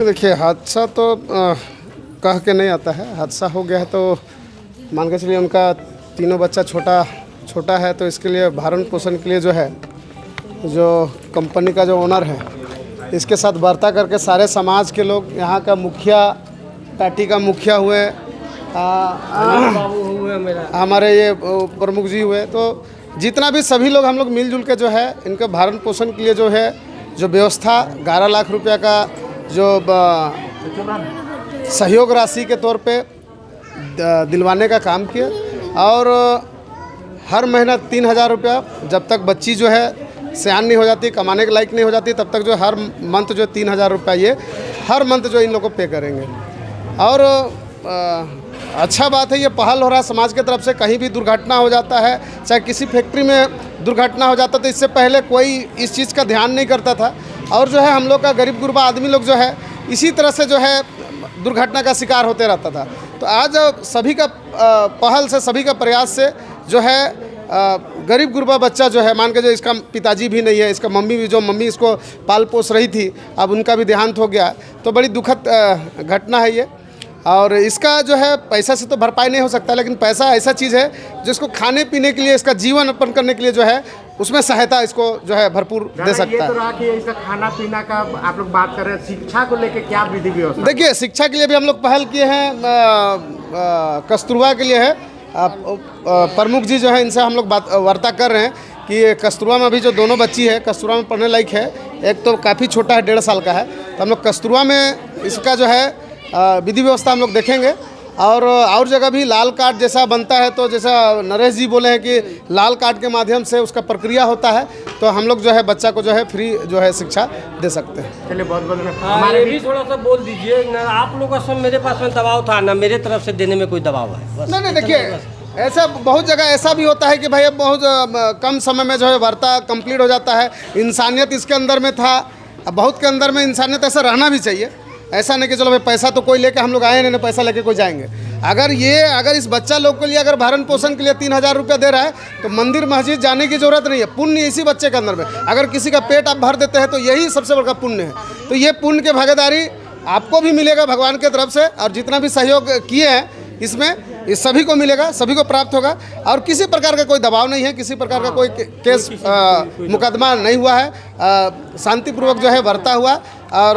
देखिए हादसा तो कह के नहीं आता है। हादसा हो गया है तो मान के चलिए उनका तीनों बच्चा छोटा है, तो इसके लिए भरण पोषण के लिए जो है, जो कंपनी का जो ओनर है इसके साथ वार्ता करके सारे समाज के लोग, यहाँ का मुखिया, पार्टी का मुखिया हुए, हमारे ये प्रमुख जी हुए, तो जितना भी सभी लोग हम लोग मिलजुल के जो है इनके भरण पोषण के लिए जो है जो व्यवस्था 11 लाख रुपया का जो सहयोग राशि के तौर पे दिलवाने का काम किया। और हर महीना 3,000 रुपया, जब तक बच्ची जो है सयान नहीं हो जाती, कमाने के लायक नहीं हो जाती, तब तक जो हर मंथ जो 3,000 रुपया ये हर मंथ जो इन लोगों को पे करेंगे। और अच्छा बात है, ये पहल हो रहा है समाज की तरफ से। कहीं भी दुर्घटना हो जाता है, चाहे किसी फैक्ट्री में दुर्घटना हो जाता, तो इससे पहले कोई इस चीज़ का ध्यान नहीं करता था। और जो है हम लोग का गरीब गुरबा आदमी लोग जो है इसी तरह से जो है दुर्घटना का शिकार होते रहता था। तो आज सभी का पहल से, सभी का प्रयास से जो है गरीब गुरबा बच्चा जो है, मान के जो इसका पिताजी भी नहीं है, इसका मम्मी भी, जो मम्मी इसको पाल पोस रही थी, अब उनका भी देहांत हो गया। तो बड़ी दुखद घटना है ये। और इसका जो है पैसा से तो भरपाई नहीं हो सकता, लेकिन पैसा ऐसा चीज़ है जिसको खाने पीने के लिए, इसका जीवन यापन करने के लिए जो है उसमें सहायता इसको जो है भरपूर दे सकता है। ये तो रहा कि इसका खाना पीना का आप लोग बात कर रहे हैं, शिक्षा को लेकर क्या विधि व्यवस्था? देखिए, शिक्षा के लिए भी हम लोग पहल किए हैं। कस्तूरबा के लिए है, प्रमुख जी जो है इनसे हम लोग वार्ता कर रहे हैं कि कस्तूरबा में अभी जो दोनों बच्ची है, कस्तूरबा में पढ़ने लायक है, एक तो काफ़ी छोटा है, 1.5 साल का है, तो हम लोग कस्तूरबा में इसका जो है विधि व्यवस्था हम लोग देखेंगे। और जगह भी लाल कार्ड जैसा बनता है, तो जैसा नरेश जी बोले हैं कि लाल कार्ड के माध्यम से उसका प्रक्रिया होता है, तो हम लोग जो है बच्चा को जो है फ्री जो है शिक्षा दे सकते हैं। चलिए, बहुत बहुत हमारे भी थोड़ा सा बोल दीजिए ना। आप लोगों का सब मेरे पास में दबाव था ना, मेरे तरफ से देने में कोई दबाव है? नहीं, देखिए ऐसा बहुत जगह ऐसा भी होता है कि भाई अब बहुत कम समय में जो है वार्ता कंप्लीट हो जाता है। इंसानियत इसके अंदर में था, अब बहुत के अंदर में इंसानियत ऐसा रहना भी चाहिए। ऐसा नहीं कि चलो भाई पैसा तो कोई लेके हम लोग आए नहीं, पैसा लेके कोई जाएंगे। अगर इस बच्चा लोग के लिए अगर भरण पोषण के लिए 3,000 रुपया दे रहा है, तो मंदिर मस्जिद जाने की ज़रूरत नहीं है। पुण्य इसी बच्चे के अंदर में, अगर किसी का पेट आप भर देते हैं तो यही सबसे बड़ा पुण्य है। तो ये पुण्य की भागीदारी आपको भी मिलेगा भगवान की तरफ से, और जितना भी सहयोग किए हैं इसमें, इस सभी को मिलेगा, सभी को प्राप्त होगा। और किसी प्रकार का कोई दबाव नहीं है, किसी प्रकार का कोई केस मुकदमा नहीं हुआ है। शांतिपूर्वक जो है वार्ता हुआ, और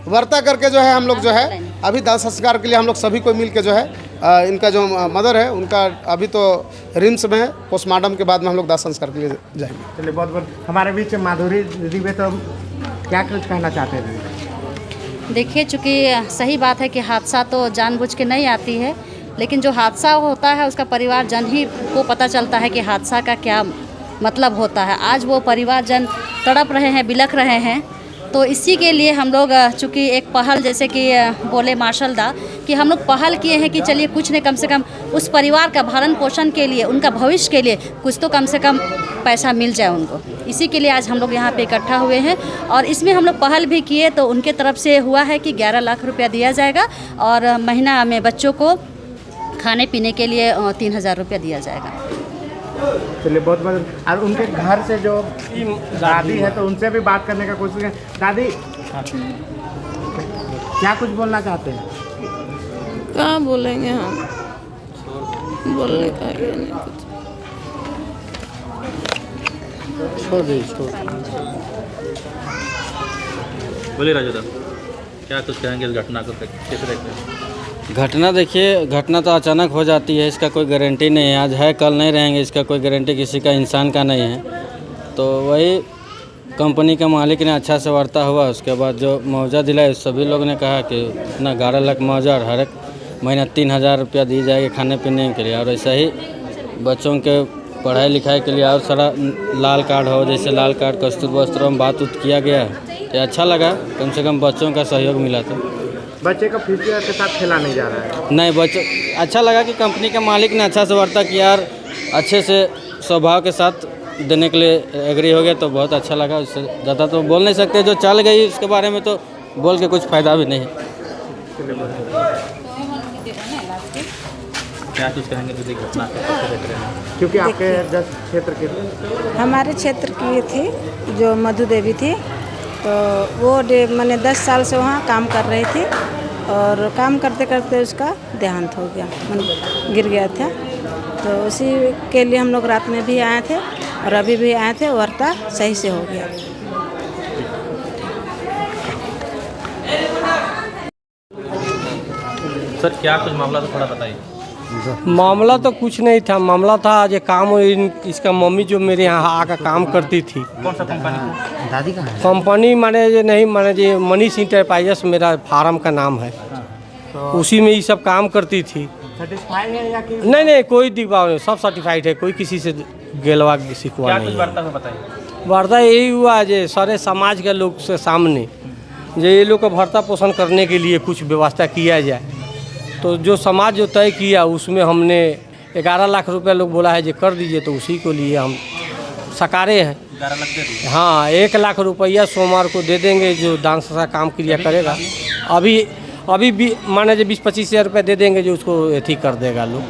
वार्ता करके जो है हम लोग जो है अभी दाह संस्कार के लिए हम लोग सभी को मिल के जो है इनका जो मदर है उनका अभी तो रिम्स में है, पोस्टमार्टम के बाद में हम लोग दाह संस्कार के लिए जाएंगे। चलिए, बहुत बहुत हमारे बीच माधुरी दीदी में, तो क्या कुछ कहना चाहते हैं? देखिए, चूँकि सही बात है कि हादसा तो जानबूझ के नहीं आती है, लेकिन जो हादसा होता है उसका परिवारजन ही को पता चलता है कि हादसा का क्या मतलब होता है। आज वो परिवारजन तड़प रहे हैं, बिलख रहे हैं। तो इसी के लिए हम लोग चूँकि एक पहल, जैसे कि बोले मार्शल दा, कि हम लोग पहल किए हैं कि चलिए कुछ नहीं, कम से कम उस परिवार का भरण पोषण के लिए, उनका भविष्य के लिए कुछ तो कम से कम पैसा मिल जाए उनको। इसी के लिए आज हम लोग यहाँ पे इकट्ठा हुए हैं, और इसमें हम लोग पहल भी किए। तो उनके तरफ से हुआ है कि 11 लाख रुपया दिया जाएगा, और महीना में बच्चों को खाने पीने के लिए 3,000 रुपया दिया जाएगा। चलिए, बहुत बहुत। और उनके घर से जो दादी है, तो उनसे भी बात करने का कोशिश करें। दादी, क्या कुछ बोलना चाहते हैं? क्या बोलेंगे हम, बोलने का ही नहीं कुछ। छोड़। बोलिए राजू दा, क्या कुछ कहेंगे इस घटना को कैसे देखते हैं? घटना देखिए, घटना तो अचानक हो जाती है, इसका कोई गारंटी नहीं है। आज है कल नहीं रहेंगे, इसका कोई गारंटी किसी का, इंसान का नहीं है। तो वही कंपनी के मालिक ने अच्छा से वार्ता हुआ, उसके बाद जो मुआवजा दिलाए, सभी लोग ने कहा कि इतना 11 लाख मुआवजा, और हर एक महीना 3,000 रुपया दी जाएगी खाने पीने के लिए। और ऐसा ही बच्चों के पढ़ाई लिखाई के लिए और सारा लाल कार्ड हो, जैसे लाल कार्ड, कस्तूरबा वस्त्रों में बात किया गया है। तो अच्छा लगा, कम से कम बच्चों का सहयोग मिला। तो बच्चे का फ्यूचर के साथ खेला नहीं जा रहा है? नहीं, बच्चों अच्छा लगा कि कंपनी के मालिक ने अच्छा से वार्ता किया और अच्छे से स्वभाव के साथ देने के लिए एग्री हो गया, तो बहुत अच्छा लगा। उससे ज़्यादा तो बोल नहीं सकते, जो चल गई उसके बारे में तो बोल के कुछ फ़ायदा भी नहीं है। क्या कुछ कहेंगे दीदी घटना को कैसे देख रहे हैं? क्योंकि आपके क्षेत्र के हमारे क्षेत्र की थी जो मधु देवी थी, तो वो मैंने 10 साल से वहाँ काम कर रही थी और काम करते करते उसका देहांत हो गया, गिर गया था। तो उसी के लिए हम लोग रात में भी आए थे और अभी भी आए थे, वार्ता सही से हो गया। सर क्या कुछ मामला था, थोड़ा बताइए। मामला तो कुछ नहीं था, मामला था आज काम इसका मम्मी जो मेरे यहाँ आकर काम करती थी। कौन सा कंपनी? दादी कहाँ है? कंपनी माने ये नहीं, माने ये मनीष इंटरप्राइजेस मेरा फार्म का नाम है। तो उसी में ये सब काम करती थी। सेटिस्फाई है या कि नहीं, कोई दिक्कत नहीं, सब सर्टिफाइड है, कोई किसी से गेलवा सिखवा क्या नहीं कुछ है। वार्ता हुआ बताइए। वार्ता यही हुआ जे सारे समाज के लोग से सामने जो ये लोग का भर्ता पोषण करने के लिए कुछ व्यवस्था किया जाए। तो जो समाज जो तय किया उसमें हमने 11 लाख रुपया लोग बोला है जो कर दीजिए, तो उसी को लिए हम सकारे हैं। 11 लाख दे दिए। हाँ, 1 लाख रुपया सोमवार को दे देंगे जो दान सा काम क्रिया करेगा। अभी भी माने जो 20-25 हज़ार रुपया दे देंगे जो उसको एथी कर देगा लोग।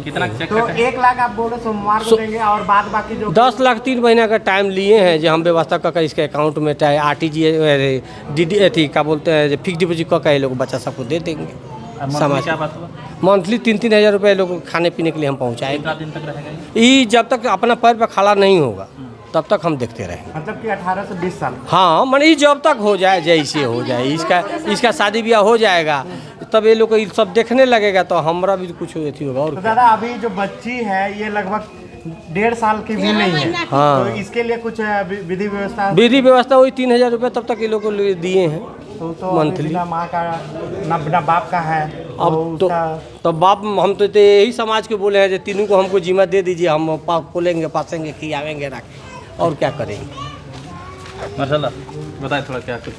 कितना चेक तो कटे? 1 लाख आप बोले सोमवार को देंगे और बाद बाकी जो 10 लाख 3 महीना का टाइम लिए हैं जो हम व्यवस्था कर इसके अकाउंट में चाहे RTGS DD एथी क्या बोलते हैं जो फिक्स डिपोजिट कर ये लोग बच्चा सबको दे देंगे। मंथली क्या बात हुआ? मंथली 3-3 हज़ार रुपये लोग को खाने पीने के लिए हम पहुँचाएंगे। कितना दिन तक रहेगा ये? ये जब तक अपना पैर पर खड़ा नहीं होगा तब तक हम देखते रहेंगे। मतलब कि 18 से 20 साल। हाँ, माने ये जब तक हो जाए, जैसे हो जाए, इसका शादी ब्याह हो जाएगा तब ये लोग को ये सब देखने लगेगा तो हमारा भी कुछ अथी होगा। और तो दादा अभी जो बच्ची है ये लगभग 1.5 साल की भी नहीं है। हाँ। तो इसके लिए कुछ विधि व्यवस्था विधि व्यवस्था वही 3 हज़ार रुपये तब तक ये लोग को दिए हैं तो मंथली। ना माँ का ना बाप का है। अब तो बाप हम तो यही समाज के बोले हैं जो तीनों को हमको जिम्मा दे दीजिए, हम खोलेंगे, पासेंगे, खियावेंगे, रखेंगे और क्या करेंगे। माशाल्लाह, बताएं थोड़ा क्या कुछ।